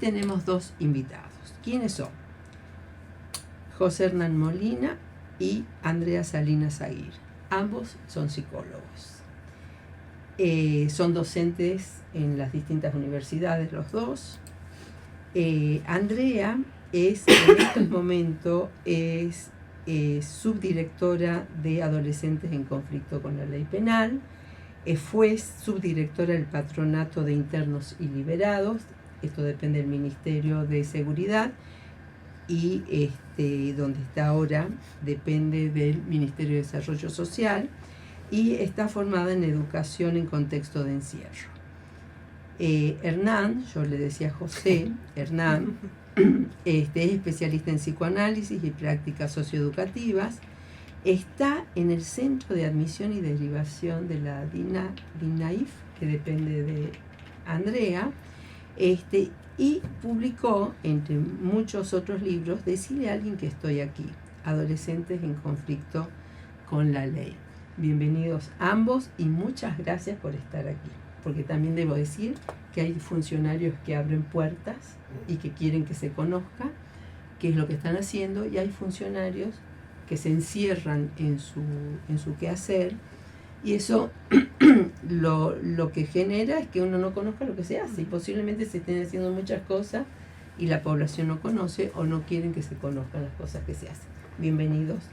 tenemos dos invitados. ¿Quiénes son? José Hernán Molina y Andrea Salinas Aguirre. Ambos son psicólogos. Son docentes en las distintas universidades, los dos. Andrea en estos momentos es subdirectora de Adolescentes en Conflicto con la Ley Penal. Fue subdirectora del Patronato de Internos y Liberados. Esto depende del Ministerio de Seguridad. Y donde está ahora depende del Ministerio de Desarrollo Social. Y está formada en educación en contexto de encierro. Hernán, yo le decía José, Hernán, es especialista en psicoanálisis y prácticas socioeducativas. Está en el Centro de Admisión y Derivación de la DINAIF, que depende de Andrea, y publicó, entre muchos otros libros, Decile a alguien que estoy aquí, Adolescentes en Conflicto con la Ley. Bienvenidos ambos y muchas gracias por estar aquí, porque también debo decir que hay funcionarios que abren puertas y que quieren que se conozca qué es lo que están haciendo, y hay funcionarios que se encierran en su quehacer, y eso lo que genera es que uno no conozca lo que se hace, y posiblemente se estén haciendo muchas cosas y la población no conoce o no quieren que se conozcan las cosas que se hacen. Bienvenidos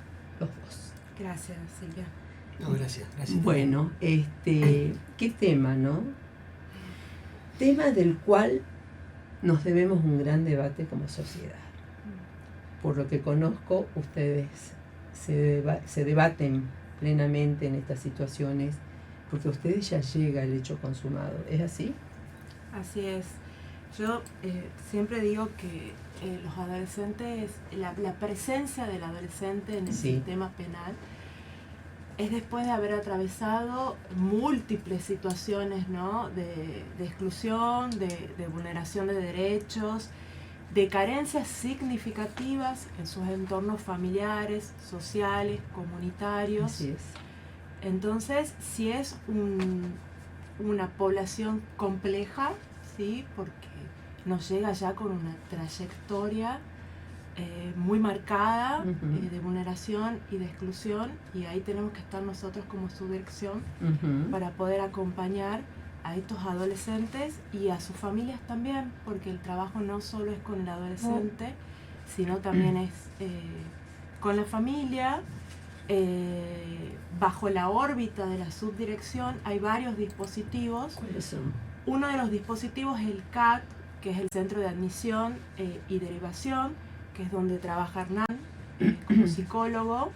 los dos. Gracias, Silvia. No, gracias. Bueno, qué tema, ¿no? Tema del cual nos debemos un gran debate como sociedad. Por lo que conozco, ustedes se debaten plenamente en estas situaciones, porque a ustedes ya llega el hecho consumado. ¿Es así? Así es. Yo siempre digo que los adolescentes, la presencia del adolescente en el sistema penal es después de haber atravesado múltiples situaciones, ¿no? de exclusión, de vulneración de derechos, de carencias significativas en sus entornos familiares, sociales, comunitarios. Así es. Entonces, sí es una población compleja, ¿sí? Porque nos llega ya con una trayectoria muy marcada de vulneración y de exclusión, y ahí tenemos que estar nosotros como subdirección para poder acompañar a estos adolescentes y a sus familias también, porque el trabajo no solo es con el adolescente, sino también es con la familia. Bajo la órbita de la subdirección hay varios dispositivos. ¿Cuáles son? Uno de los dispositivos es el CAT, que es el Centro de Admisión y Derivación, que es donde trabaja Hernán como psicólogo.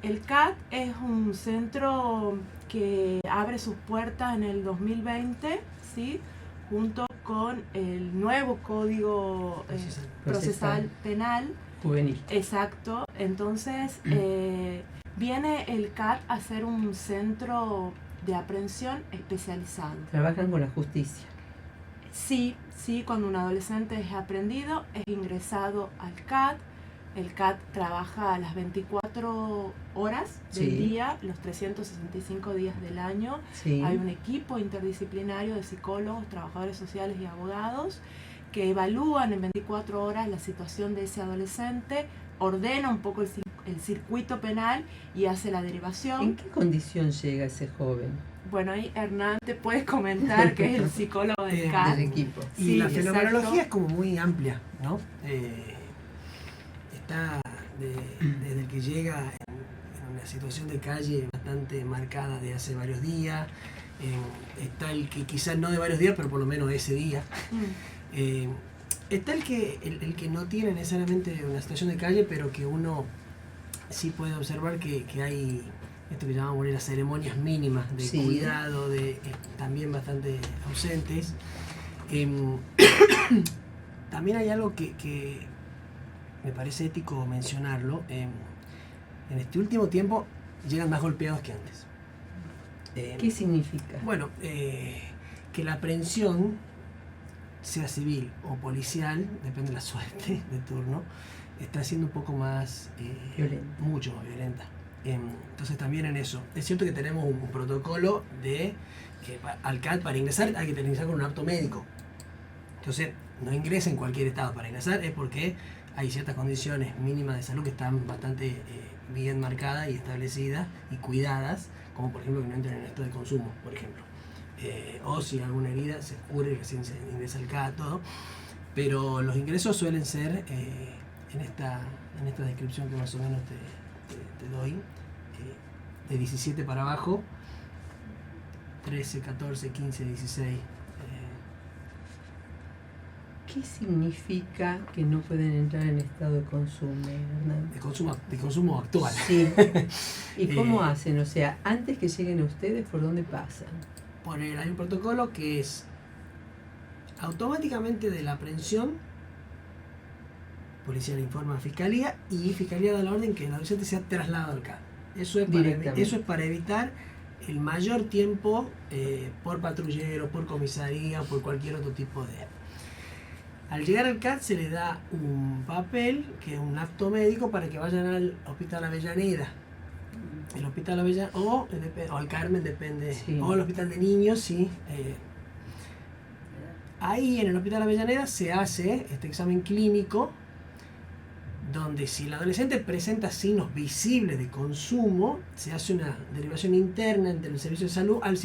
El CAT es un centro que abre sus puertas en el 2020, ¿sí? Junto con el nuevo Código Procesal Penal. Juvenil. Exacto. Entonces, viene el CAT a ser un centro de aprehensión especializado. Trabajan con la justicia. Sí, cuando un adolescente es aprehendido, es ingresado al CAT. El CAT trabaja a las 24 horas del día, los 365 días del año. Sí. Hay un equipo interdisciplinario de psicólogos, trabajadores sociales y abogados que evalúan en 24 horas la situación de ese adolescente, ordena un poco el circuito penal y hace la derivación. ¿En qué condición llega ese joven? Bueno, ahí Hernán te puedes comentar que es el psicólogo del CAT. Del equipo. Y sí, la fenomenología es como muy amplia, ¿no? Está desde el que llega en una situación de calle bastante marcada de hace varios días, está el que quizás no de varios días, pero por lo menos ese día. Está el que no tiene necesariamente una situación de calle, pero que uno sí puede observar que hay esto que llamamos las ceremonias mínimas de cuidado, también bastante ausentes. También hay algo que me parece ético mencionarlo. En este último tiempo llegan más golpeados que antes. ¿Qué significa? Bueno, que la aprehensión, sea civil o policial, depende de la suerte de turno, está siendo un poco más mucho más violenta. Entonces también en eso es cierto que tenemos un protocolo de que al CAT para ingresar hay que ingresar con un acto médico. Entonces no ingresa en cualquier estado. Para ingresar es porque hay ciertas condiciones mínimas de salud que están bastante bien marcadas y establecidas y cuidadas, como por ejemplo que no entren en estado de consumo, por ejemplo. O si alguna herida se cure y recién se ingresa al CAD, todo. Pero los ingresos suelen ser, en esta descripción que más o menos te doy, de 17 para abajo, 13, 14, 15, 16. ¿Qué significa que no pueden entrar en estado de consumo, Hernán? De consumo actual. Sí. ¿Y cómo hacen? O sea, antes que lleguen a ustedes, ¿por dónde pasan? Hay un protocolo que es automáticamente de la aprehensión, policía le informa a Fiscalía y Fiscalía da la orden que el adolescente sea trasladado al CAD. Eso es para evitar el mayor tiempo por patrullero, por comisaría, por cualquier otro tipo de... Al llegar al CAD se le da un papel, que es un acto médico, para que vayan al Hospital Avellaneda. El Hospital Avellaneda, o al Carmen, depende, sí. O el Hospital de Niños, sí. Ahí en el Hospital Avellaneda se hace este examen clínico, donde si el adolescente presenta signos visibles de consumo, se hace una derivación interna entre el servicio de salud al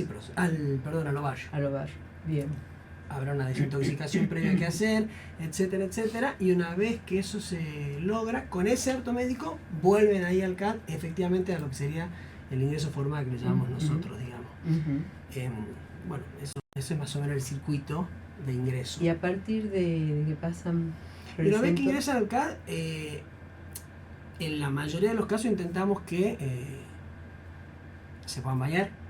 Ovalle. Al Ovalle, bien. Habrá una desintoxicación previa que hacer, etcétera, etcétera, y una vez que eso se logra, con ese acto médico, vuelven ahí al CAD, efectivamente a lo que sería el ingreso formal que le llamamos nosotros, digamos. Bueno, eso es más o menos el circuito de ingreso. ¿Y a partir de que pasan? Y una vez que ingresan al CAD, en la mayoría de los casos intentamos que se puedan bañar.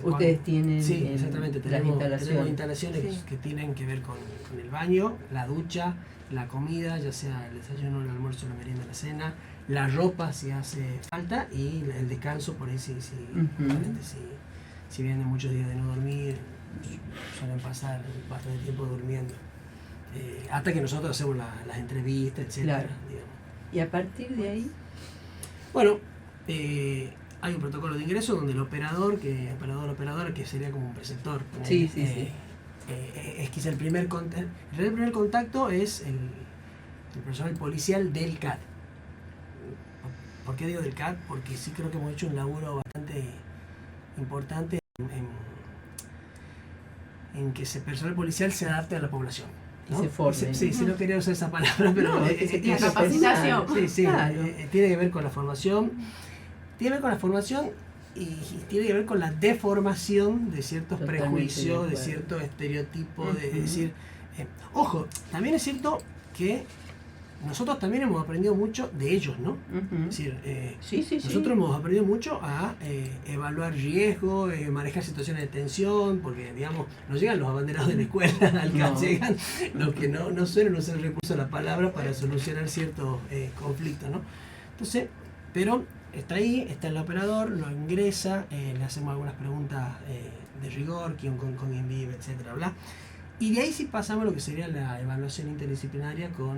Ustedes tienen sí, exactamente, tenemos instalaciones que tienen que ver con el baño, la ducha, la comida, ya sea el desayuno, el almuerzo, la merienda, la cena, la ropa si hace falta y el descanso por ahí si vienen muchos días de no dormir, suelen pasar bastante tiempo durmiendo. Hasta que nosotros hacemos las entrevistas, etcétera. Claro. ¿Y a partir de ahí? Bueno, hay un protocolo de ingreso donde el operadora, que sería como un preceptor, sí. Es quizá el primer contacto. El primer contacto es el personal policial del CAD. ¿Por qué digo del CAD? Porque sí creo que hemos hecho un laburo bastante importante en que ese personal policial se adapte a la población, ¿no? Y se forme. Sí, no quería usar esa palabra, pero no, la capacitación. Sí, claro. Tiene que ver con la formación. Tiene que ver con la formación y tiene que ver con la deformación de ciertos prejuicios, de ciertos estereotipos, de decir... ojo, también es cierto que nosotros también hemos aprendido mucho de ellos, ¿no? Es decir, nosotros hemos aprendido mucho a evaluar riesgos, manejar situaciones de tensión, porque, digamos, no llegan los abanderados de la escuela, al CAD llegan los que no suelen usar el recurso de la palabra para solucionar ciertos conflictos, ¿no? Entonces, pero... está ahí, está el operador, lo ingresa, le hacemos algunas preguntas de rigor, con quien vive, etcétera, bla. Y de ahí sí pasamos a lo que sería la evaluación interdisciplinaria con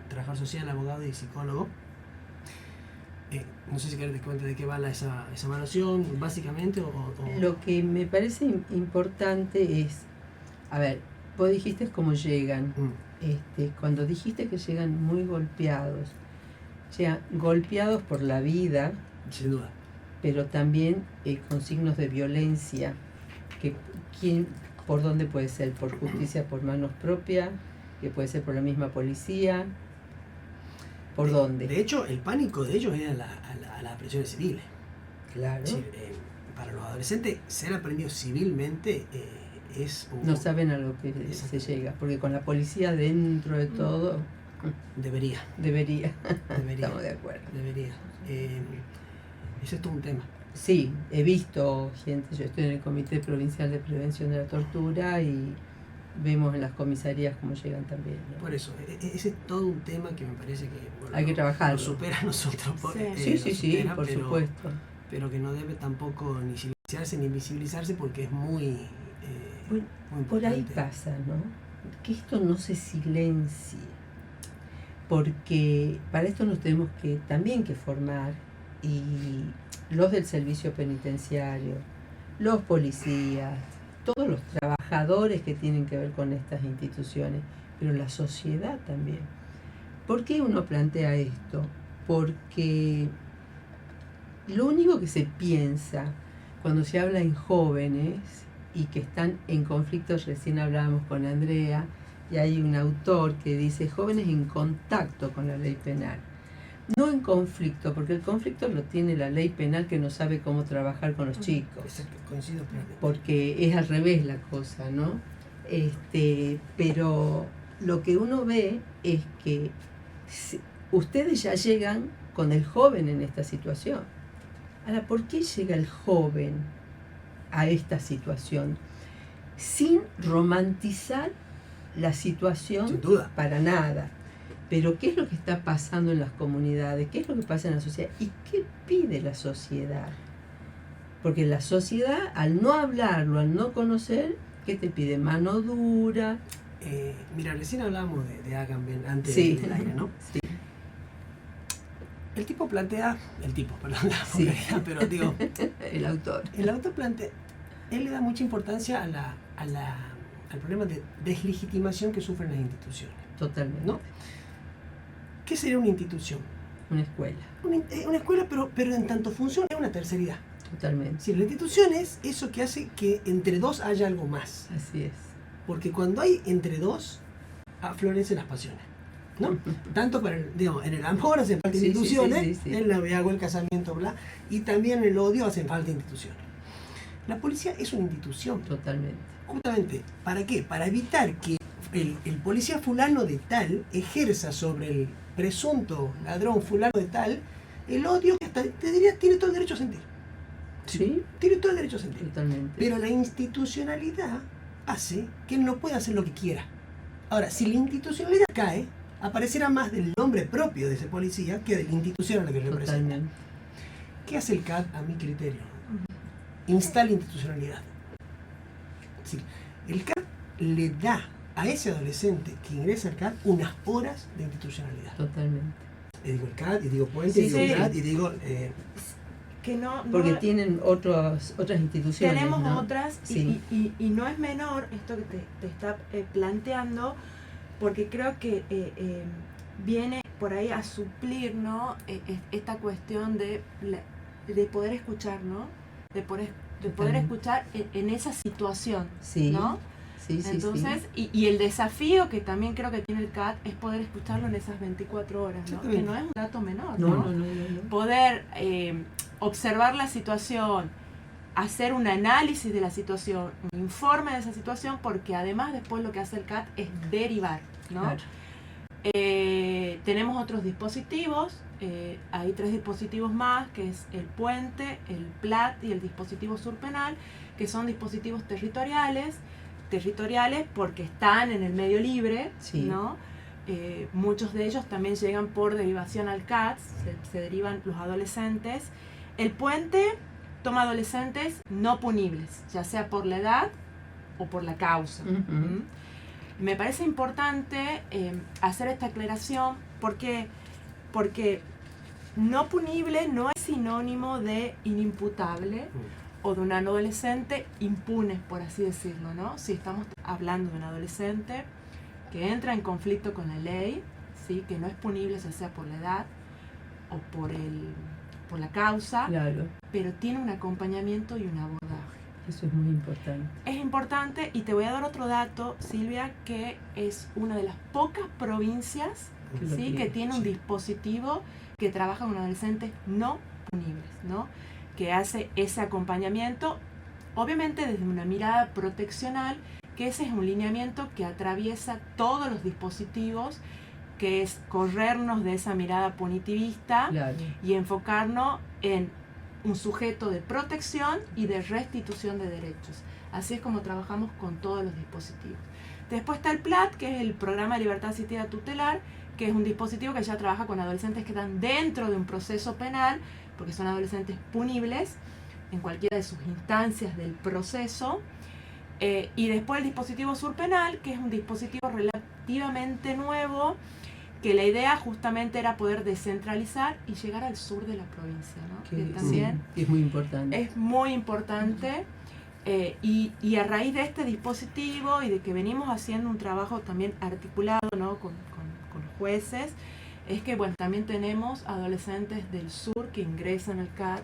trabajador social, abogado y psicólogo. No sé si querés te cuente de qué va esa evaluación, básicamente. Lo que me parece importante es, a ver, vos dijiste cómo llegan. Cuando dijiste que llegan muy golpeados, golpeados por la vida, sin duda, pero también con signos de violencia, ¿por dónde puede ser? ¿Por justicia por manos propias? ¿Que puede ser por la misma policía? ¿Por dónde? De hecho, el pánico de ellos era a las presiones civiles. Claro. Es decir, para los adolescentes, ser aprendidos civilmente es... No saben a lo que se llega, porque con la policía dentro de todo... Debería. Estamos de acuerdo. Debería. Ese es todo un tema. Sí, he visto gente, yo estoy en el Comité Provincial de Prevención de la Tortura y vemos en las comisarías cómo llegan también, ¿no? Por eso, ese es todo un tema que me parece que hay que trabajar. Lo supera a nosotros. Sí, por supuesto. Pero que no debe tampoco ni silenciarse ni invisibilizarse porque es muy importante. Por ahí pasa, ¿no? Que esto no se silencie. Porque para esto nos tenemos también que formar, y los del servicio penitenciario, los policías, todos los trabajadores que tienen que ver con estas instituciones, pero la sociedad también. ¿Por qué uno plantea esto? Porque lo único que se piensa cuando se habla en jóvenes y que están en conflictos, recién hablábamos con Andrea, y hay un autor que dice jóvenes en contacto con la ley penal. No en conflicto, porque el conflicto lo tiene la ley penal que no sabe cómo trabajar con los chicos. Exacto, coincido plenamente. Porque es al revés la cosa, ¿no? Pero lo que uno ve es que ustedes ya llegan con el joven en esta situación. Ahora, ¿por qué llega el joven a esta situación? Sin romantizar la situación, sin duda, para nada. Pero ¿qué es lo que está pasando en las comunidades? ¿Qué es lo que pasa en la sociedad? ¿Y qué pide la sociedad? Porque la sociedad, al no hablarlo, al no conocer, ¿qué te pide? Mano dura. Mira, recién hablábamos de Agamben antes Sí. del aire, ¿no? Sí. El tipo plantea, Sí. pero digo, El autor. el autor plantea, él le da mucha importancia al problema de deslegitimación que sufren las instituciones, Totalmente. ¿no? ¿Qué sería una institución? Una escuela. Una escuela, pero en tanto función es una terceridad. Totalmente. Si la institución es eso que hace que entre dos haya algo más. Así es. Porque cuando hay entre dos, florecen las pasiones, ¿no? Tanto para en el amor hacen falta Sí, instituciones, sí. en el noviazgo, el casamiento, bla, y también en el odio hacen falta instituciones. La policía es una institución. Totalmente. Justamente, ¿para qué? Para evitar que el policía fulano de tal ejerza sobre el presunto ladrón fulano de tal el odio que hasta, te diría, tiene todo el derecho a sentir. Sí. Tiene todo el derecho a sentir. Totalmente. Pero la institucionalidad hace que él no pueda hacer lo que quiera. Ahora, si la institucionalidad cae, aparecerá más del nombre propio de ese policía que de la institución a la que representa. Totalmente. ¿Qué hace el CAD a mi criterio? Instala institucionalidad. Es decir, el CAD le da a ese adolescente que ingresa al CAD unas horas de institucionalidad. Totalmente. Y digo el CAD, y digo Puente, Sí, y digo sí. CAD, y digo... Que no, Porque no- tienen otras instituciones. tenemos ¿no? otras Sí. y no es menor esto que te está planteando, porque creo que viene por ahí a suplir, ¿no? Esta cuestión de poder escuchar, ¿no? De poder Totalmente. escuchar en esa situación, Sí. ¿no? Sí, sí, Entonces, y el desafío que también creo que tiene el CAT es poder escucharlo en esas 24 horas, ¿no? Que no es un dato menor, No, ¿no? no, no, no. Poder observar la situación, hacer un análisis de la situación, un informe de esa situación, porque además después lo que hace el CAT es derivar, ¿no? Claro. Tenemos otros dispositivos, hay 3 dispositivos más, que es el Puente, el PLAT y el dispositivo surpenal, que son dispositivos territoriales porque están en el medio libre, Sí. ¿no? Muchos de ellos también llegan por derivación al CAT, se derivan los adolescentes. El Puente toma adolescentes no punibles, ya sea por la edad o por la causa. Ujú. Me parece importante hacer esta aclaración porque no punible no es sinónimo de inimputable o de un adolescente impune, por así decirlo, ¿no? Si estamos hablando de un adolescente que entra en conflicto con la ley, ¿sí? Que no es punible ya sea por la edad o por la causa, Claro. pero tiene un acompañamiento y un abordaje. Eso es muy importante. Es importante, y te voy a dar otro dato, Silvia, que es una de las pocas provincias, Que lo ¿sí? tiene, que tiene un sí. dispositivo que trabaja con adolescentes no punibles, ¿no? Que hace ese acompañamiento, obviamente desde una mirada proteccional, que ese es un lineamiento que atraviesa todos los dispositivos, que es corrernos de esa mirada punitivista Claro. y enfocarnos en un sujeto de protección y de restitución de derechos. Así es como trabajamos con todos los dispositivos. Después está el PLAT, que es el Programa de Libertad Asistida Tutelar, que es un dispositivo que ya trabaja con adolescentes que están dentro de un proceso penal, porque son adolescentes punibles en cualquiera de sus instancias del proceso. Y después el dispositivo surpenal, que es un dispositivo relativamente nuevo, que la idea justamente era poder descentralizar y llegar al sur de la provincia, ¿no? Que también sí, es muy importante. es muy importante. Y a raíz de este dispositivo y de que venimos haciendo un trabajo también articulado, ¿no? con los jueces, es que bueno, también tenemos adolescentes del sur que ingresan al CAT,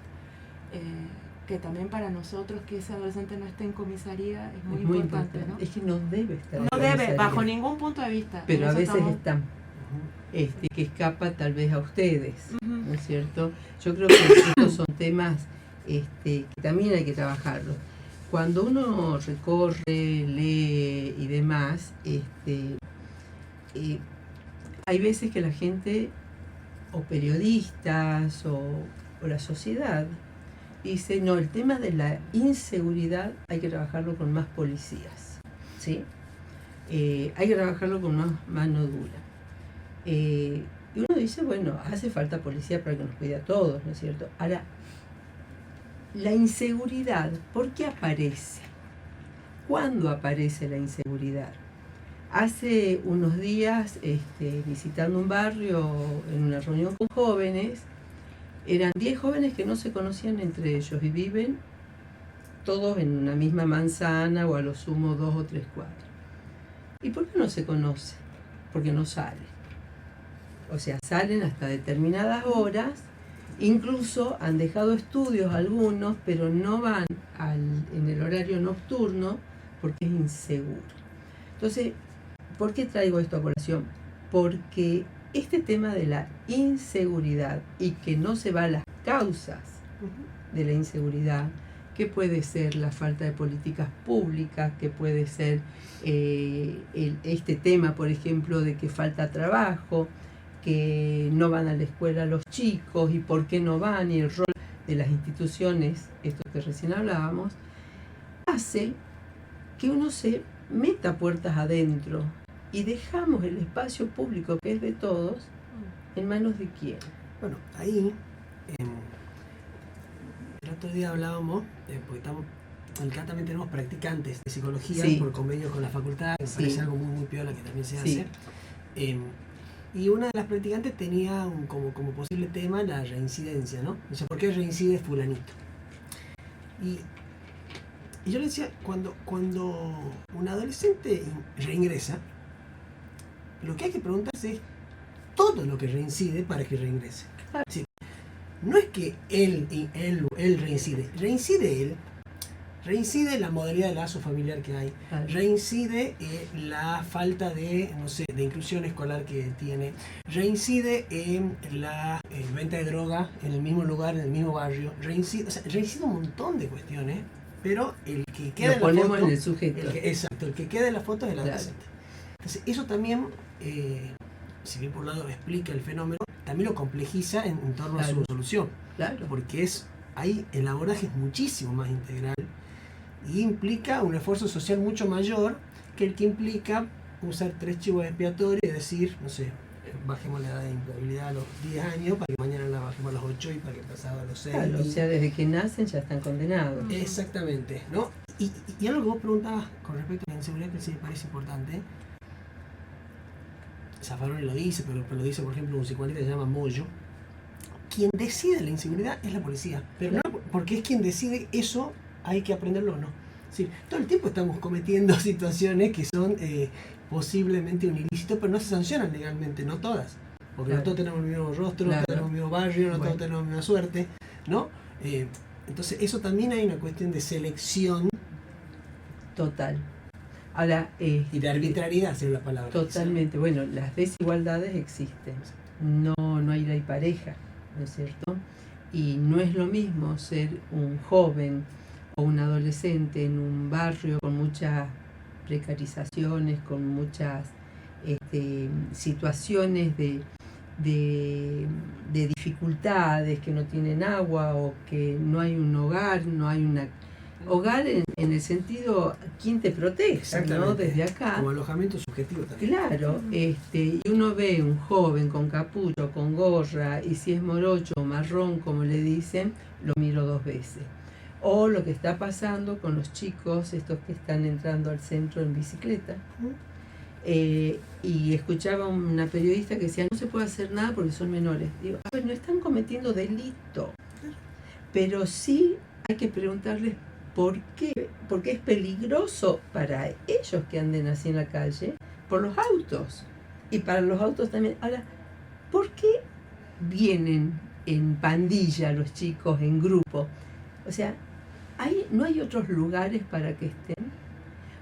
que también para nosotros que ese adolescente no esté en comisaría es muy importante, ¿no? Es que no debe estar en No debe, comisaría, bajo ningún punto de vista. pero a veces estamos... están. Que escapa tal vez a ustedes, ¿no es cierto? Yo creo que estos son temas que también hay que trabajarlos. Cuando uno recorre, lee y demás, hay veces que la gente, o periodistas, o la sociedad, dice, no, el tema de la inseguridad hay que trabajarlo con más policías, ¿sí? Hay que trabajarlo con más mano dura. Y uno dice, bueno, hace falta policía para que nos cuide a todos, ¿no es cierto? Ahora, la inseguridad, ¿por qué aparece? ¿Cuándo aparece la inseguridad? Hace unos días, visitando un barrio en una reunión con jóvenes, eran 10 jóvenes que no se conocían entre ellos y viven todos en una misma manzana o a lo sumo 2 o 3 cuadras. ¿Y por qué no se conocen? Porque no salen. O sea, salen hasta determinadas horas, incluso han dejado estudios algunos, pero no van en el horario nocturno porque es inseguro. Entonces, ¿por qué traigo esto a colación? Porque este tema de la inseguridad y que no se va a las causas de la inseguridad, que puede ser la falta de políticas públicas, que puede ser este tema, por ejemplo, de que falta trabajo, que no van a la escuela los chicos y por qué no van, y el rol de las instituciones, esto que recién hablábamos, hace que uno se meta puertas adentro y dejamos el espacio público que es de todos en manos de quién. Bueno, ahí el otro día hablábamos, porque en el CAT también tenemos practicantes de psicología, sí, por convenio con la facultad, que me parece algo muy, muy piola que también se hace. Y una de las practicantes tenía como posible tema la reincidencia, ¿no? O sea, ¿por qué reincide fulanito? Y yo le decía, cuando un adolescente reingresa, lo que hay que preguntarse es todo lo que reincide para que reingrese. Es decir, no es que él reincide la modalidad de lazo familiar que hay, reincide la falta de, no sé, de inclusión escolar que tiene, reincide en la venta de droga en el mismo lugar, en el mismo barrio, reincide un montón de cuestiones, pero el que queda en la foto, en el sujeto. El que queda en la foto es el adolescente. Entonces, eso también, si bien por un lado explica el fenómeno, también lo complejiza en torno a su solución. Claro. Porque ahí el abordaje es muchísimo más integral y implica un esfuerzo social mucho mayor que el que implica usar 3 chivos expiatorios y decir, no sé, bajemos la edad de imputabilidad a los 10 años para que mañana la bajemos a los 8 y para que pasado a los 6. Claro, o sea, desde que nacen ya están condenados. Exactamente, ¿no? Y algo que vos preguntabas con respecto a la inseguridad que sí me parece importante, Zaffaroni lo dice, pero lo dice por ejemplo un psicoanalista que se llama Moyo. Quien decide la inseguridad es la policía, pero no porque es quien decide eso, hay que aprenderlo o no. Sí, todo el tiempo estamos cometiendo situaciones que son posiblemente un ilícito, pero no se sancionan legalmente, no todas. Porque no todos tenemos el mismo rostro, no todos tenemos el mismo barrio, no todos tenemos la misma suerte, ¿no? Entonces, eso también hay una cuestión de selección. Total. Ahora, y de arbitrariedad, sería la palabra. Totalmente. Bueno, las desigualdades existen. No hay ley pareja, ¿no es cierto? Y no es lo mismo ser un joven o un adolescente en un barrio con muchas precarizaciones, con muchas situaciones de dificultades, que no tienen agua o que no hay un hogar, no hay una... Hogar en el sentido, ¿quién te proteja? ¿No? Desde acá. Como alojamiento subjetivo también. Claro, y uno ve un joven con capucho, con gorra, y si es morocho o marrón, como le dicen, lo miro 2 veces. O lo que está pasando con los chicos, estos que están entrando al centro en bicicleta. Y escuchaba una periodista que decía, no se puede hacer nada porque son menores. Digo, no están cometiendo delito, pero sí hay que preguntarles ¿Por qué? Porque es peligroso para ellos que anden así en la calle, por los autos. Y para los autos también. Ahora, ¿por qué vienen en pandilla los chicos, en grupo? O sea, ¿no hay otros lugares para que estén?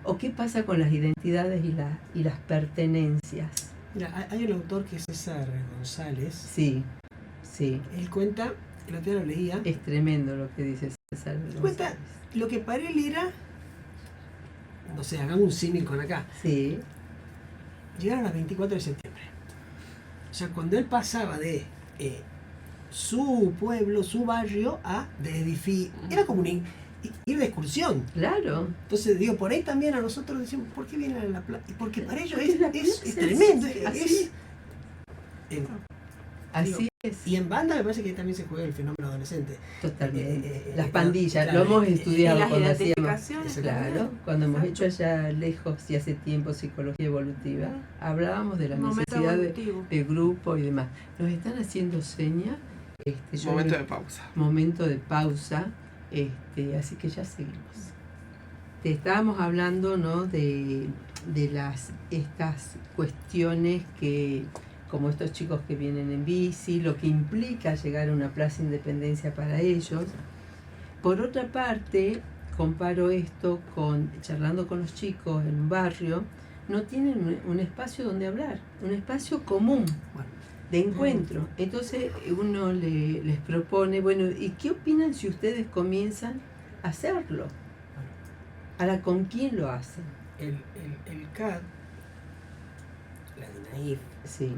¿O qué pasa con las identidades y las pertenencias? Mira, hay un autor que es César González. Sí, sí. Él cuenta, el otro día lo leía. Es tremendo lo que dice César González. Cuenta lo que para él era, no sé, hagamos un símil con acá. Sí. Llegaron a las 24 de septiembre. O sea, cuando él pasaba de su pueblo, su barrio, a de edificio, era como ir de excursión. Claro. Entonces, digo, por ahí también a nosotros decimos, ¿por qué vienen a la plaza? Porque para ellos es tremendo. Así es. Y en banda me parece que también se juega el fenómeno adolescente. Totalmente. Las pandillas, claro, lo hemos estudiado las cuando hacíamos. identificaciones. Claro, cuando hemos hecho allá lejos y hace tiempo psicología evolutiva, hablábamos de la necesidad de grupo y demás. Nos están haciendo señas. Momento de pausa. Momento de pausa. Así que ya seguimos. Te estábamos hablando, ¿no? de estas cuestiones que, como estos chicos que vienen en bici, lo que implica llegar a una Plaza Independencia para ellos. Por otra parte, comparo esto con charlando con los chicos en un barrio, no tienen un espacio donde hablar, un espacio común de encuentro. Entonces uno les propone, bueno, ¿y qué opinan si ustedes comienzan a hacerlo? Ahora, ¿con quién lo hacen? El CAD, la DINAIF, Sí,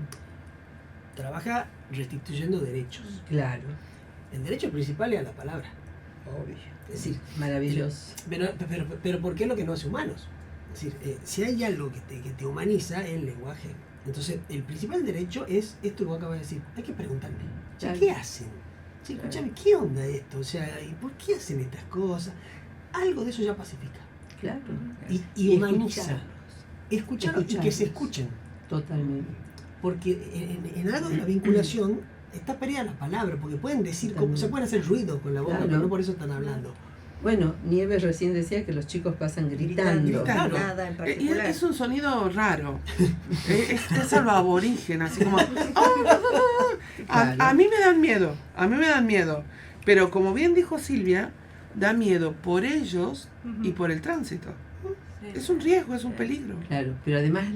trabaja restituyendo derechos. claro. El derecho principal es a la palabra. Obvio. Es decir, Maravilloso. pero ¿por qué es lo que nos hace humanos? Es decir, si hay algo que te humaniza, es el lenguaje. Entonces, el principal derecho es esto que vos acabas de decir. Hay que preguntarme, Claro. ¿qué hacen? Che, escúchame, ¿qué onda esto? O sea, ¿y por qué hacen estas cosas? Algo de eso ya pacifica. Claro. Y humaniza. Escucharlos y que Escucharlos. se escuchen. Totalmente. Porque en algo de la vinculación está perdida la palabra, porque pueden decir, se pueden hacer ruido con la boca, Claro. pero no por eso están hablando. Bueno, Nieves recién decía que los chicos pasan gritando. Gritando. Nada en Y particular. es un sonido raro. Es algo aborigen, así como. A mí me dan miedo. A mí me dan miedo. Pero como bien dijo Silvia, da miedo por ellos y por el tránsito. Es un riesgo, es un peligro. Claro, pero además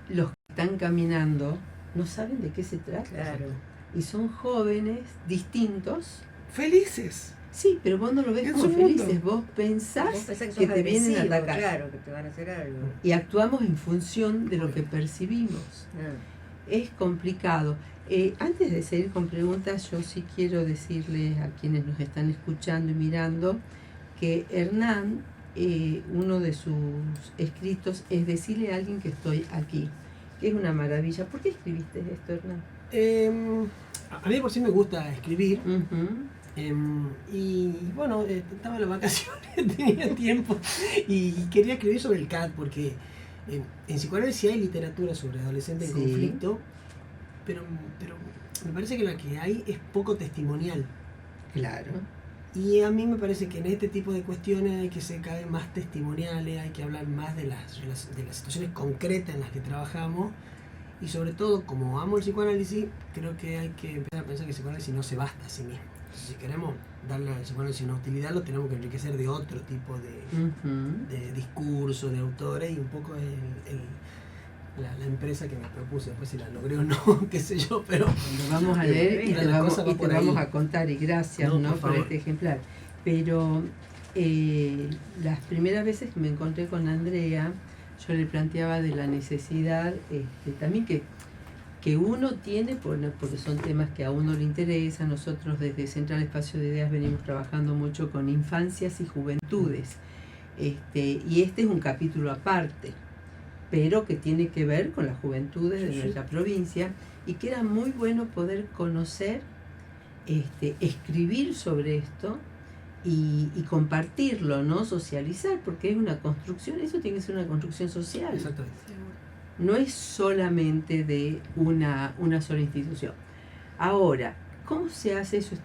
los que están caminando no saben de qué se trata. Claro. Y son jóvenes distintos. Felices. Sí, pero vos no lo ves En como su mundo. felices. Vos pensás Vos pensás que sos te vienen a agresivo, atacar. Claro, que te van a hacer algo. Y actuamos en función de lo que percibimos. Es complicado. Antes de seguir con preguntas, yo sí quiero decirles a quienes nos están escuchando y mirando que Hernán, uno de sus escritos es decirle a alguien que estoy aquí, que es una maravilla. ¿Por qué escribiste esto, Hernán? A mí por sí me gusta escribir. Ujú. Y bueno, estaba en las vacaciones, tenía tiempo y quería escribir sobre el CAD porque en psicoanálisis sí hay literatura sobre adolescentes en Sí. conflicto, pero me parece que la que hay es poco testimonial. Claro. Y a mí me parece que en este tipo de cuestiones hay que ser cada vez más testimoniales, hay que hablar más de las situaciones concretas en las que trabajamos. Y sobre todo, como amo el psicoanálisis, creo que hay que empezar a pensar que el psicoanálisis no se basta a sí mismo. Entonces, si queremos darle al psicoanálisis una utilidad, lo tenemos que enriquecer de otro tipo de discursos, de autores, y un poco la empresa que me propuse, después si la logré o no, qué sé yo, pero... Lo vamos a leer y te la cosa va vamos, por ahí. a contar, y gracias, No, ¿no? por por favor. este ejemplar. Pero las primeras veces que me encontré con Andrea, yo le planteaba de la necesidad también que uno tiene, porque son temas que a uno le interesan. Nosotros desde Central Espacio de Ideas venimos trabajando mucho con infancias y juventudes, y este es un capítulo aparte, pero que tiene que ver con las juventudes de nuestra provincia, y que era muy bueno poder conocer, escribir sobre esto y compartirlo, ¿no? Socializar, porque es una construcción, eso tiene que ser una construcción social. Exactamente. No es solamente de una sola institución. Ahora, ¿cómo se hace eso?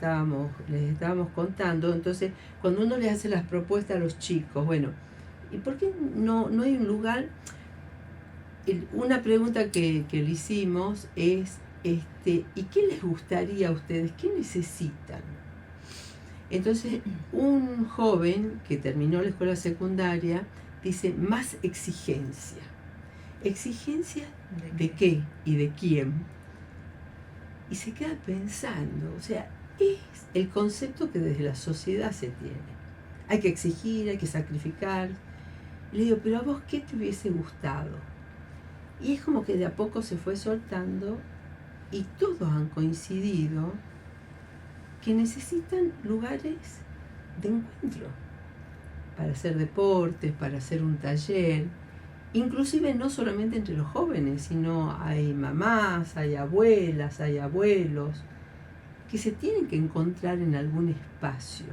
Les estábamos contando. Entonces, cuando uno le hace las propuestas a los chicos, bueno, ¿y por qué no hay un lugar? Una pregunta que le hicimos es, ¿y qué les gustaría a ustedes? ¿Qué necesitan? Entonces, un joven que terminó la escuela secundaria dice, más exigencia. ¿Exigencia de qué y de quién? Y se queda pensando, o sea, es el concepto que desde la sociedad se tiene. Hay que exigir, hay que sacrificar. Le digo, pero a vos, ¿qué te hubiese gustado? Y es como que de a poco se fue soltando y todos han coincidido que necesitan lugares de encuentro para hacer deportes, para hacer un taller, inclusive no solamente entre los jóvenes, sino hay mamás, hay abuelas, hay abuelos, que se tienen que encontrar en algún espacio.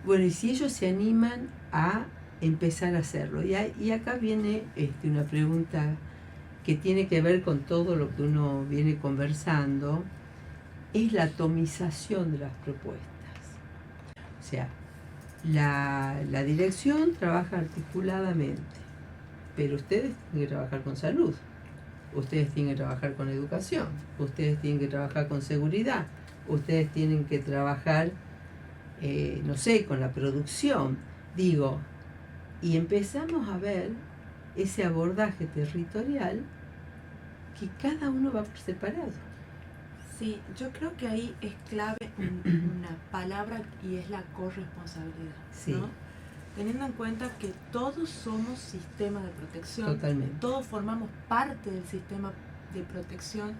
Bueno, y si ellos se animan a empezar a hacerlo. Y acá viene una pregunta que tiene que ver con todo lo que uno viene conversando, es la atomización de las propuestas. O sea, la dirección trabaja articuladamente, pero ustedes tienen que trabajar con salud, ustedes tienen que trabajar con educación, ustedes tienen que trabajar con seguridad, ustedes tienen que trabajar, no sé, con la producción. Digo, y empezamos a ver ese abordaje territorial que cada uno va por separado. Sí, yo creo que ahí es clave una palabra y es la corresponsabilidad, sí. ¿no? Teniendo en cuenta que todos somos sistema de protección, totalmente, todos formamos parte del sistema de protección,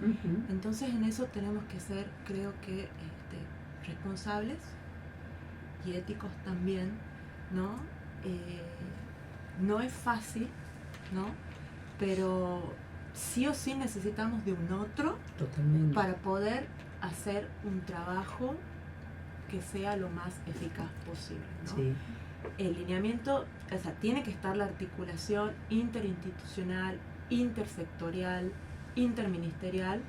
entonces en eso tenemos que ser, creo que, responsables y éticos también, ¿no? No es fácil, ¿no? Pero sí o sí necesitamos de un otro totalmente, para poder hacer un trabajo que sea lo más eficaz posible, ¿no? sí. El lineamiento, o sea, tiene que estar la articulación interinstitucional, intersectorial, interministerial,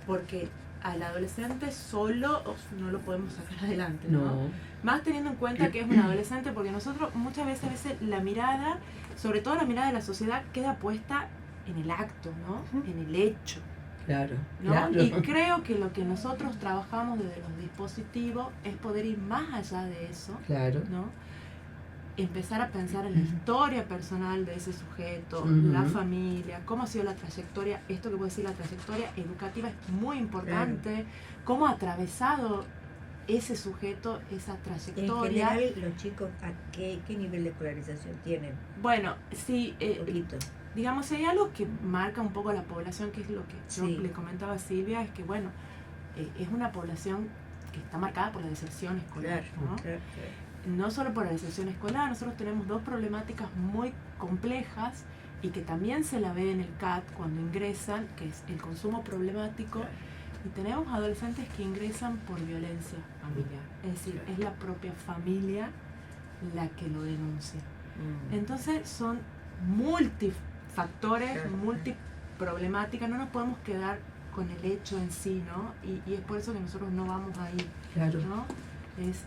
porque al adolescente solo no lo podemos sacar adelante, ¿no? Más teniendo en cuenta que es un adolescente, porque nosotros muchas veces la mirada, sobre todo la mirada de la sociedad, queda puesta en el acto, ¿no? En el hecho. Claro, ¿no? claro. Y creo que lo que nosotros trabajamos desde los dispositivos es poder ir más allá de eso, claro, ¿no? Empezar a pensar en la historia personal de ese sujeto, Uh-huh. la familia, cómo ha sido la trayectoria. Esto que puedo decir, la trayectoria educativa es muy importante, cómo ha atravesado ese sujeto esa trayectoria. En general, los chicos, ¿a qué nivel de escolarización tienen? Bueno, sí, Poquito. digamos, si hay algo que marca un poco a la población, que es lo que yo Sí. le comentaba a Silvia, es que, bueno, es una población que está marcada por la deserción escolar, Claro, ¿no? claro. No solo por la deserción escolar, nosotros tenemos dos problemáticas muy complejas y que también se la ve en el CAT cuando ingresan, que es el consumo problemático, Claro. y tenemos adolescentes que ingresan por violencia familiar, es decir, es la propia familia la que lo denuncia. Entonces son multifactores, Claro. multiproblemáticas, no nos podemos quedar con el hecho en sí, ¿no? Y es por eso que nosotros no vamos ahí, claro. ¿no? Es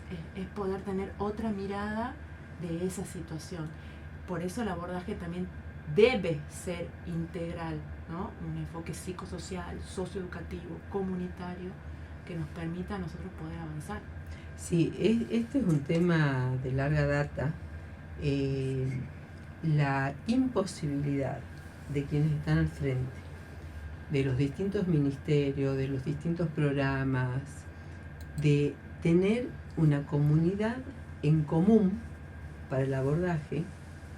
poder tener otra mirada de esa situación. Por eso el abordaje también debe ser integral, ¿no? Un enfoque psicosocial, socioeducativo, comunitario, que nos permita a nosotros poder avanzar. Sí, este es un tema de larga data. La imposibilidad de quienes están al frente, de los distintos ministerios, de los distintos programas, de tener una comunidad en común para el abordaje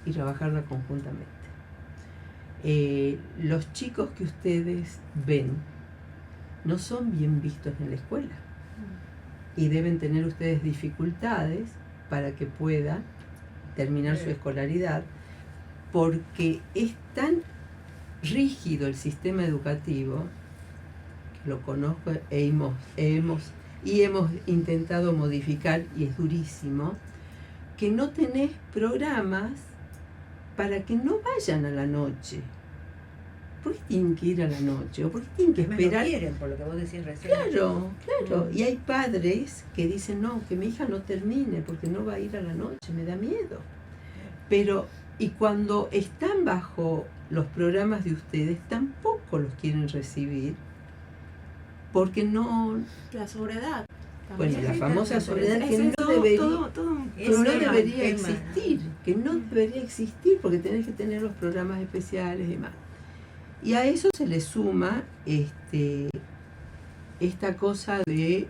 y trabajarla conjuntamente. Los chicos que ustedes ven no son bien vistos en la escuela y deben tener ustedes dificultades para que puedan terminar su escolaridad, porque es tan rígido el sistema educativo, que lo conozco e hemos intentado modificar, y es durísimo, que no tenés programas para que no vayan a la noche. ¿por qué tienen que ir a la noche? ¿O por qué tienen que esperar? No quieren, por lo que vos decís recién. Claro. Y hay padres que dicen, no, que mi hija no termine porque no va a ir a la noche, me da miedo. Pero, y cuando están bajo los programas de ustedes, tampoco los quieren recibir porque no... La soledad. Bueno, la famosa soledad que Es no todo debería, un que no problema, debería tema. existir, que no debería existir porque tenés que tener los programas especiales y demás. Y a eso se le suma esta cosa de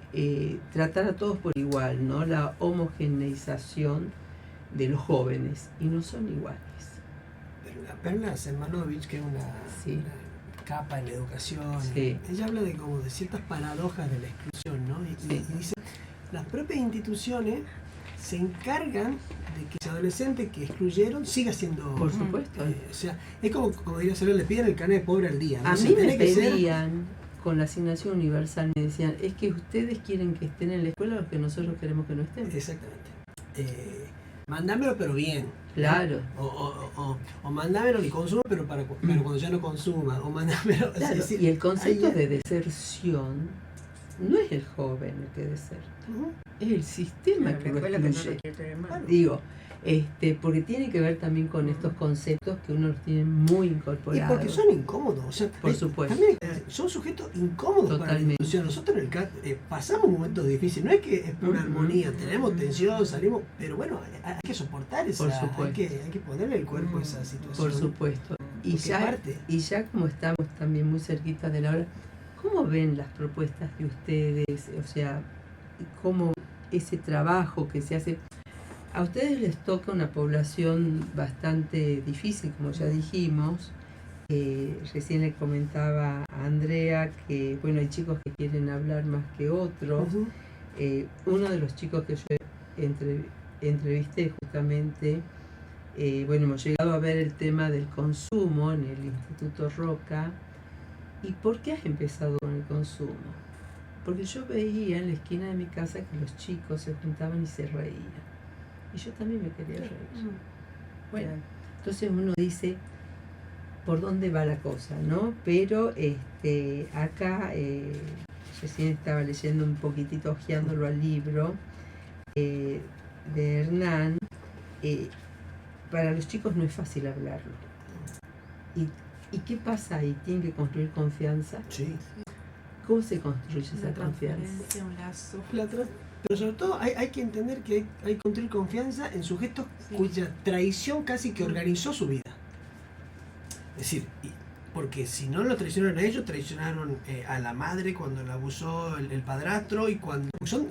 tratar a todos por igual, ¿no? La homogeneización de los jóvenes, y no son iguales. Perla Semanovich, que es una capa en la educación, ella habla de como de ciertas paradojas de la exclusión, ¿no? Y dice, las propias instituciones se encargan de que ese adolescente que excluyeron siga siendo... Por supuesto. O sea, es como diría Serena, le piden el carnet de pobre al día, ¿no? A O sea, mí me tenés que ser- pedían, con la asignación universal, me decían, es que ustedes quieren que estén en la escuela los que nosotros queremos que no estén. Exactamente. Mándamelo pero bien. Claro. O mándamelo y consuma pero cuando ya no consuma. O mándamelo. Claro, es decir, y el concepto hay- de deserción no es el joven el que deserta, es el sistema Claro, que la lo escuela que no excluye. lo quiere tener mal. Digo, porque tiene que ver también con estos conceptos que uno los tiene muy Y incorporados. porque son incómodos. O sea, Por supuesto. También son sujetos incómodos para la Totalmente. institución. Nosotros en el CAT pasamos momentos difíciles. No es que es pura Ujú. armonía. Tenemos tensión, salimos. Pero bueno, hay que soportar esa. Por supuesto. Hay que ponerle el cuerpo a esa situación. Por supuesto. Y Porque parte. ya como estamos también muy cerquita de la hora, ¿cómo ven las propuestas de ustedes? O sea, ¿cómo ese trabajo que se hace? A ustedes les toca una población bastante difícil, como ya dijimos. Recién le comentaba a Andrea que, bueno, hay chicos que quieren hablar más que otros. Ujú. Uno de los chicos que yo entrevisté justamente, bueno, hemos llegado a ver el tema del consumo en el Instituto Roca. ¿Y por qué has empezado con el consumo? Porque yo veía en la esquina de mi casa que los chicos se juntaban y se reían. Y yo también me quería reír. Bueno, entonces uno dice, ¿por dónde va la cosa, no? Pero acá recién estaba leyendo un poquitito, hojeándolo al libro de Hernán. Para los chicos no es fácil hablarlo. ¿Y qué pasa ahí? ¿Tienen que construir confianza? Sí. ¿Cómo se construye esa Una confianza? transferencia, un lazo. Pero sobre todo hay que entender que hay que construir confianza en sujetos cuya traición casi que organizó su vida. Es decir, porque si no lo traicionaron a ellos, traicionaron a la madre cuando la abusó el padrastro y cuando... Son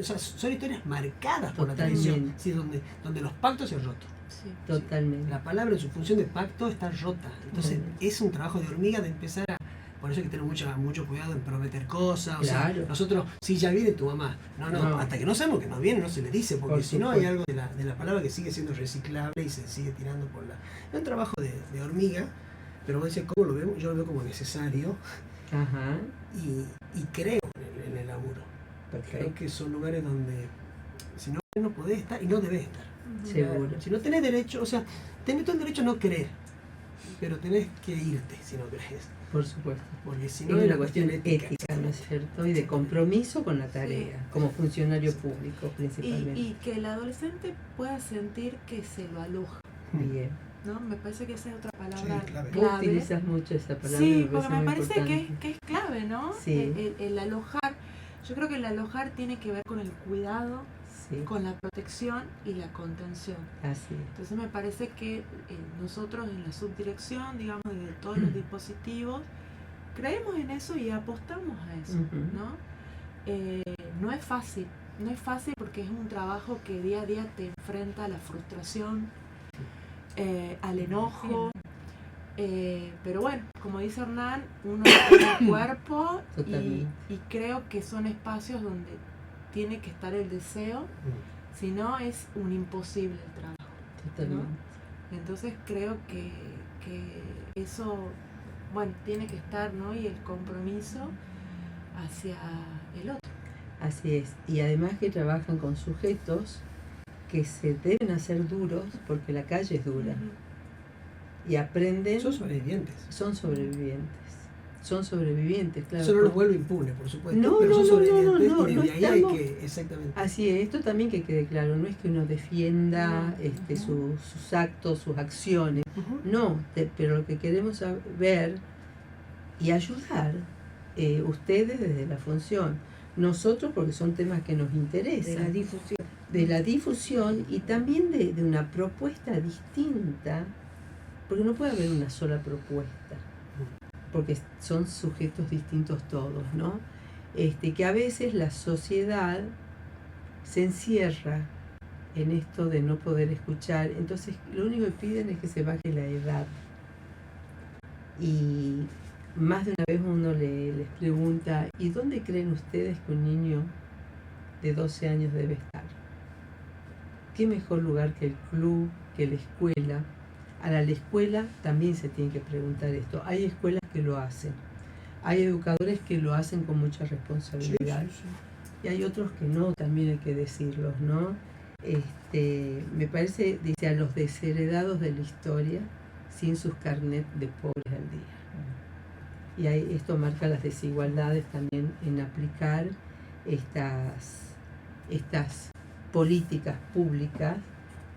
historias marcadas por la traición, Totalmente. ¿sí? donde los pactos se han roto. Sí. Totalmente. La palabra en su función de pacto está rota. Entonces Totalmente. es un trabajo de hormiga de empezar a... Por eso hay que tener mucho cuidado en prometer cosas. O sea, Claro. nosotros, si ya viene tu mamá. No, hasta que no sabemos que no viene, no se le dice, porque Por si no hay supuesto. algo de la palabra que sigue siendo reciclable y se sigue tirando por la... Es un trabajo de hormiga, pero vos decís, ¿cómo lo vemos? Yo lo veo como necesario Ajá. y creo en el laburo. Creo Perfecto. que son lugares donde si no podés estar y no debés estar. Seguro. Si no tenés derecho, o sea, tenés todo el derecho a no creer, pero tenés que irte si no crees. Por supuesto. Porque si Es no hay una cuestión ética, ¿no es cierto? Y de compromiso con la tarea, Sí. como funcionario público principalmente. Y que el adolescente pueda sentir que se lo aloja, Bien. ¿no? Me parece que esa es otra palabra Sí, clave. Vos utilizas mucho esa palabra. Sí, porque me muy parece importante. que es clave, ¿no? Sí. El alojar. Yo creo que el alojar tiene que ver con el cuidado, Sí, con la protección y la contención. así es. Entonces me parece que nosotros en la subdirección, digamos, de todos los dispositivos, creemos en eso y apostamos a eso, Ujú. ¿no? No es fácil porque es un trabajo que día a día te enfrenta a la frustración, al enojo, pero bueno, como dice Hernán, uno tiene el cuerpo Totalmente. y creo que son espacios donde tiene que estar el deseo, si no es un imposible el trabajo. Totalmente. Entonces creo que eso, bueno, tiene que estar, ¿no? Y el compromiso hacia el otro. Así es. Y además que trabajan con sujetos que se deben hacer duros porque la calle es dura. y aprenden. Son sobrevivientes. Son sobrevivientes, claro. Eso no los vuelve impunes, por supuesto, No, pero son sobrevivientes no, y no desde ahí hay estamos- que, exactamente. Así es, esto también que quede claro, no es que uno defienda sus actos, sus acciones, no, pero lo que queremos ver y ayudar ustedes desde la función, nosotros porque son temas que nos De interesan, la difusión. de la difusión y también de una propuesta distinta, porque no puede haber una sola propuesta, porque son sujetos distintos todos, ¿no? Que a veces la sociedad se encierra en esto de no poder escuchar, entonces lo único que piden es que se baje la edad. Y más de una vez uno les pregunta, ¿y dónde creen ustedes que un niño de 12 años debe estar? ¿Qué mejor lugar que el club, que la escuela? Ahora, la escuela también se tiene que preguntar esto. Hay escuelas que lo hacen. Hay educadores que lo hacen con mucha responsabilidad. Sí. Y hay otros que no, también hay que decirlos, ¿no? Me parece, dice, a los desheredados de la historia, sin sus carnet de pobres al día. Y esto marca las desigualdades también en aplicar estas políticas públicas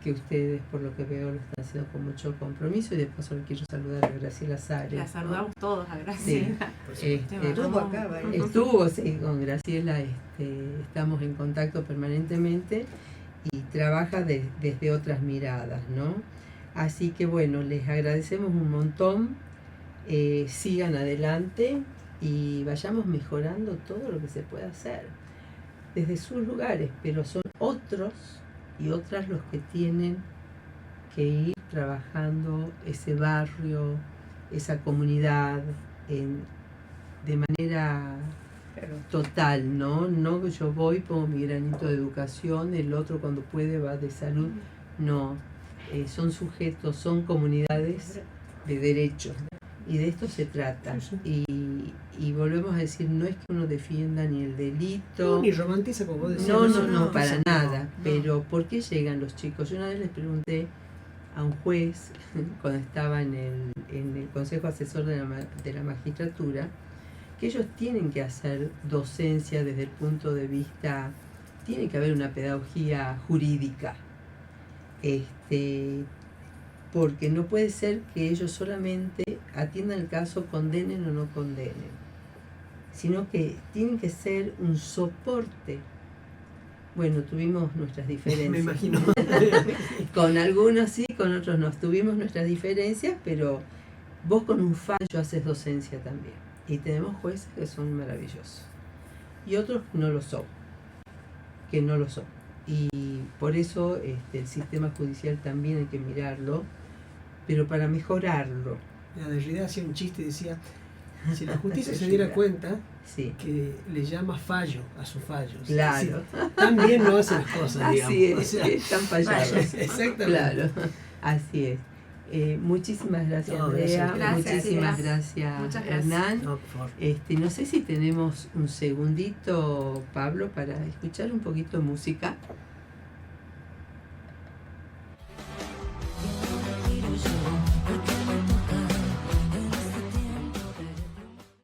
que ustedes, por lo que veo, lo están haciendo con mucho compromiso. Y de paso le quiero saludar a Graciela Sárez. La saludamos todos a Sí. Graciela. Estuvo acá, ¿vale? Estuvo, sí, con Graciela estamos en contacto permanentemente y trabaja desde otras miradas, ¿no? Así que bueno, les agradecemos un montón, sigan adelante y vayamos mejorando todo lo que se puede hacer desde sus lugares, pero son otros y otras los que tienen que ir trabajando ese barrio, esa comunidad de manera Pero total, ¿no? No que yo voy, pongo mi granito de educación, el otro cuando puede va de salud, no. Son sujetos, son comunidades de derechos y de esto se trata. Sí. Y volvemos a decir, no es que uno defienda ni el delito, No, ni romantiza, como vos decías. no, para nada. no. Pero ¿por qué llegan los chicos? Yo una vez les pregunté a un juez, cuando estaba en el Consejo Asesor de la Magistratura, que ellos tienen que hacer docencia desde el punto de vista, tiene que haber una pedagogía jurídica, porque no puede ser que ellos solamente atiendan el caso, condenen o no condenen, sino que tienen que ser un soporte. Bueno, tuvimos nuestras diferencias. Me imagino. Con algunos sí, con otros no. Tuvimos nuestras diferencias, pero vos con un fallo haces docencia también. Y tenemos jueces que son maravillosos. Y otros no lo son. Que no lo son. Y por eso el sistema judicial también hay que mirarlo, pero para mejorarlo. La Derrida hacía un chiste y decía, si la justicia se diera cuenta Sí. que le llama fallo a sus fallos. Claro. Sí, también no hacen las cosas, digamos. Así es, O sea, están fallados. exactamente. Claro, así es. Muchísimas gracias, No, Andrea. gracias. Muchísimas Gracias. gracias, Muchas gracias. Hernán. No, por favor. No sé si tenemos un segundito, Pablo, para escuchar un poquito de música.